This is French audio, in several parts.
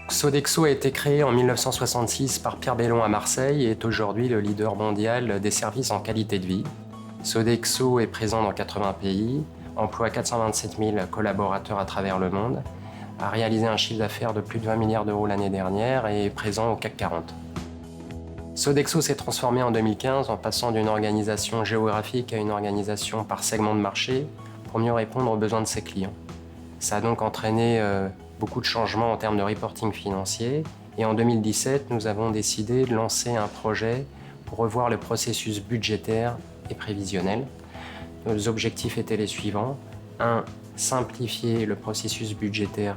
Sodexo a été créé en 1966 par Pierre Bellon à Marseille et est aujourd'hui le leader mondial des services en qualité de vie. Sodexo est présent dans 80 pays, emploie 427 000 collaborateurs à travers le monde, a réalisé un chiffre d'affaires de plus de 20 milliards d'euros l'année dernière et est présent au CAC 40. Sodexo s'est transformé en 2015 en passant d'une organisation géographique à une organisation par segment de marché pour mieux répondre aux besoins de ses clients. Ça a donc entraîné beaucoup de changements en termes de reporting financier et en 2017, nous avons décidé de lancer un projet pour revoir le processus budgétaire et prévisionnel. Nos objectifs étaient les suivants. 1. Simplifier le processus budgétaire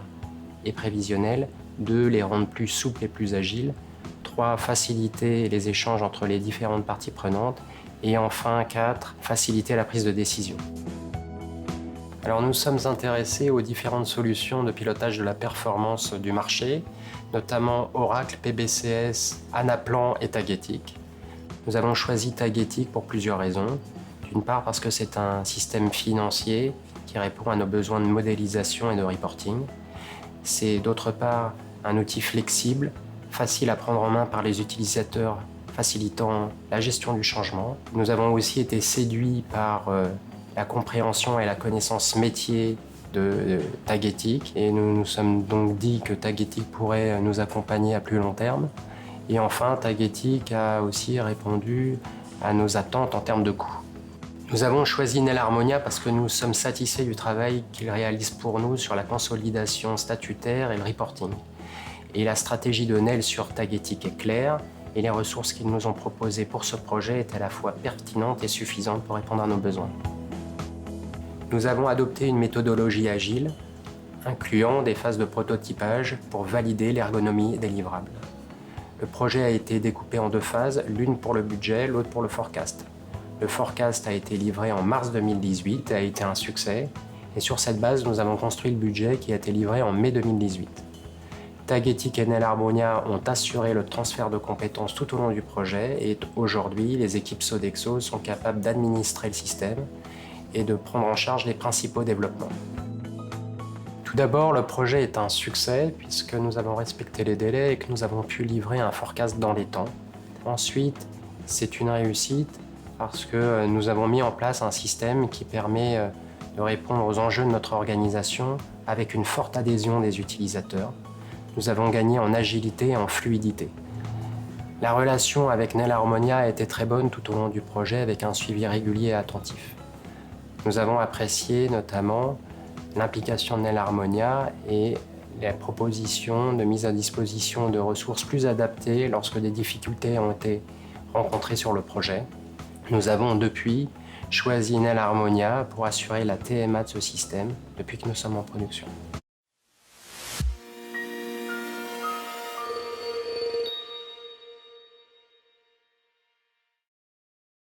et prévisionnel. 2. Les rendre plus souples et plus agiles. 3. Faciliter les échanges entre les différentes parties prenantes. Et enfin, 4. Faciliter la prise de décision. Alors nous sommes intéressés aux différentes solutions de pilotage de la performance du marché, notamment Oracle, PBCS, Anaplan et Tagetik. Nous avons choisi Tagetik pour plusieurs raisons. D'une part parce que c'est un système financier qui répond à nos besoins de modélisation et de reporting. C'est d'autre part un outil flexible, facile à prendre en main par les utilisateurs, facilitant la gestion du changement. Nous avons aussi été séduits par la compréhension et la connaissance métier de Tagetik et nous nous sommes donc dit que Tagetik pourrait nous accompagner à plus long terme. Et enfin, Tagetik a aussi répondu à nos attentes en termes de coûts. Nous avons choisi Nel Harmonia parce que nous sommes satisfaits du travail qu'il réalise pour nous sur la consolidation statutaire et le reporting. Et la stratégie de Nel sur Tagetik est claire et les ressources qu'ils nous ont proposées pour ce projet est à la fois pertinente et suffisante pour répondre à nos besoins. Nous avons adopté une méthodologie agile, incluant des phases de prototypage pour valider l'ergonomie des livrables. Le projet a été découpé en 2 phases, l'une pour le budget, l'autre pour le forecast. Le forecast a été livré en mars 2018 et a été un succès. Et sur cette base, nous avons construit le budget qui a été livré en mai 2018. Tagetik et Nel Harmonia ont assuré le transfert de compétences tout au long du projet et aujourd'hui, les équipes Sodexo sont capables d'administrer le système et de prendre en charge les principaux développements. Tout d'abord, le projet est un succès puisque nous avons respecté les délais et que nous avons pu livrer un forecast dans les temps. Ensuite, c'est une réussite parce que nous avons mis en place un système qui permet de répondre aux enjeux de notre organisation avec une forte adhésion des utilisateurs. Nous avons gagné en agilité et en fluidité. La relation avec Nel Harmonia a été très bonne tout au long du projet avec un suivi régulier et attentif. Nous avons apprécié notamment l'implication de Nel Harmonia et la proposition de mise à disposition de ressources plus adaptées lorsque des difficultés ont été rencontrées sur le projet. Nous avons depuis choisi Nel Harmonia pour assurer la TMA de ce système depuis que nous sommes en production.